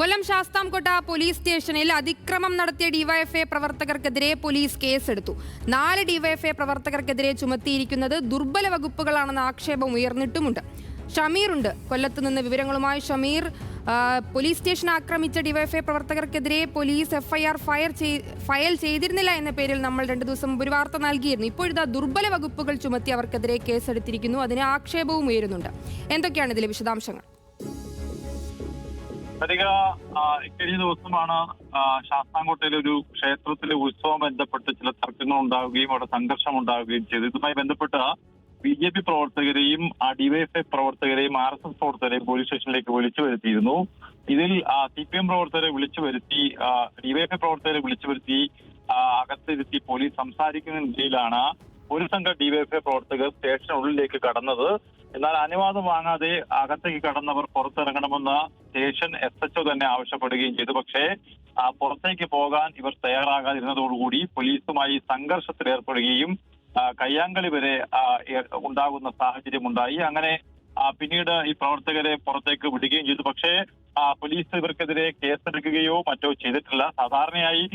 കൊല്ലം Sasthamkotta police സ്റ്റേഷനിൽ അതിക്രമം നടത്തിയ ഡിവൈഎഫ്ഐ പ്രവർത്തകർക്കെതിരെ പോലീസ് കേസെടുത്തു. 4 ഡിവൈഎഫ്ഐ പ്രവർത്തകർക്കെതിരെ ചുമത്തിയിരിക്കുന്നത് ദുർബല വകുപ്പുകളാണെന്ന ആക്ഷേപം ഉയർന്നിട്ടുമുണ്ട്. ഷമീറുണ്ട് കൊല്ലത്ത് നിന്ന് വിവരങ്ങളുമായി. ഷമീർ, പോലീസ് സ്റ്റേഷൻ ആക്രമിച്ച ഡിവൈഎഫ്ഐ പ്രവർത്തകർക്കെതിരെ പോലീസ് എഫ്ഐആർ ഫയൽ ചെയ്തിരുന്നില്ല എന്ന പേരിൽ നമ്മൾ 2 ദിവസം മുമ്പ് ഒരു വാർത്ത നൽകിയിരുന്നു. ഇപ്പോഴിതാ ദുർബല വകുപ്പുകൾ ചുമത്തി അവർക്കെതിരെ കേസെടുത്തിരിക്കുന്നു. അതിന് ആക്ഷേപവും ഉയരുന്നുണ്ട്. എന്തൊക്കെയാണ് ഇതിലെ വിശദാംശങ്ങൾ? കഴിഞ്ഞ ദിവസമാണ് ശാസ്താംകോട്ടയിലെ ഒരു ക്ഷേത്രത്തിലെ ഉത്സവം ബന്ധപ്പെട്ട് ചില തർക്കങ്ങൾ ഉണ്ടാവുകയും അവിടെ സംഘർഷം ഉണ്ടാവുകയും ചെയ്തു. ഇതുമായി ബന്ധപ്പെട്ട് BJP പ്രവർത്തകരെയും ഡിവൈഎഫ്ഐ പ്രവർത്തകരെയും RSS പ്രവർത്തകരെയും പോലീസ് സ്റ്റേഷനിലേക്ക് വിളിച്ചു വരുത്തിയിരുന്നു. ഇതിൽ CPM പ്രവർത്തകരെ വിളിച്ചു വരുത്തി, ഡിവൈഎഫ്ഐ പ്രവർത്തകരെ വിളിച്ചു വരുത്തി അകത്തിരുത്തി പോലീസ് സംസാരിക്കുന്ന നിലയിലാണ് ഒരു സംഘം ഡിവൈഎഫ്ഐ പ്രവർത്തകർ സ്റ്റേഷനുള്ളിലേക്ക് കടന്നത്. എന്നാൽ അനുവാദം വാങ്ങാതെ അകത്തേക്ക് കടന്നവർ പുറത്തിറങ്ങണമെന്ന് സ്റ്റേഷൻ SHO തന്നെ ആവശ്യപ്പെടുകയും ചെയ്തു. പക്ഷേ പുറത്തേക്ക് പോകാൻ ഇവർ തയ്യാറാകാതിരുന്നതോടുകൂടി പോലീസുമായി സംഘർഷത്തിൽ ഏർപ്പെടുകയും കയ്യാങ്കളി വരെ ഉണ്ടാകുന്ന സാഹചര്യം ഉണ്ടായി. അങ്ങനെ പിന്നീട് ഈ പ്രവർത്തകരെ പുറത്തേക്ക് വിടുകയും ചെയ്തു. പക്ഷേ പോലീസ് ഇവർക്കെതിരെ കേസെടുക്കുകയോ മറ്റോ ചെയ്തിട്ടില്ല. സാധാരണയായി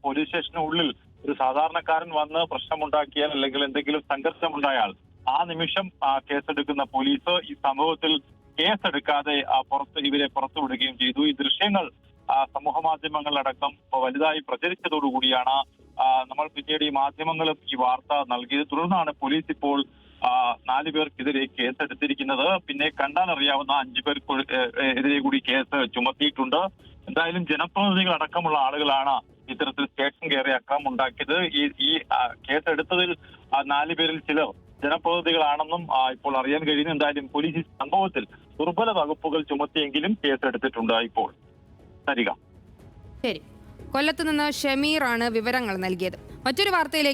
പോലീസ് സ്റ്റേഷനുള്ളിൽ ഒരു സാധാരണക്കാരൻ വന്ന് പ്രശ്നമുണ്ടാക്കിയാൽ അല്ലെങ്കിൽ എന്തെങ്കിലും സംഘർഷമുണ്ടായാൽ ആ നിമിഷം കേസെടുക്കുന്ന പോലീസ് ഈ സംഭവത്തിൽ കേസെടുക്കാതെ ഇവരെ പുറത്തുവിടുകയും ചെയ്തു. ഈ ദൃശ്യങ്ങൾ സമൂഹ മാധ്യമങ്ങളിലടക്കം വലുതായി പ്രചരിച്ചതോടുകൂടിയാണ് നമ്മൾ പിന്നീട് ഈ മാധ്യമങ്ങളും ഈ വാർത്ത നൽകിയത്. തുടർന്നാണ് പോലീസ് ഇപ്പോൾ 4 പേർക്കെതിരെ കേസെടുത്തിരിക്കുന്നത്. പിന്നെ കണ്ടാൽ അറിയാവുന്ന 5 പേർക്കെതിരെ കൂടി കേസ് ചുമത്തിയിട്ടുണ്ട്. എന്തായാലും ജനപ്രതിനിധികൾ അടക്കമുള്ള ആളുകളാണ് ഇത്തരത്തിൽ സ്റ്റേഷൻ കയറി അക്രമം ഉണ്ടാക്കിയത്. ഈ കേസെടുത്തതിൽ 4 പേരിൽ ചിലർ ജനപ്രതിനിധികളാണെന്നും ഇപ്പോൾ അറിയാൻ കഴിയുന്നു. എന്തായാലും പോലീസ് ഈ സംഭവത്തിൽ ദുർബല വകുപ്പുകൾ ചുമത്തിയെങ്കിലും കേസെടുത്തിട്ടുണ്ട്. ഇപ്പോൾ സരിക. ശരി, കൊല്ലത്ത് നിന്ന് ഷമീറാണ് വിവരങ്ങൾ നൽകിയത്. മറ്റൊരു വാർത്തയിലേക്ക്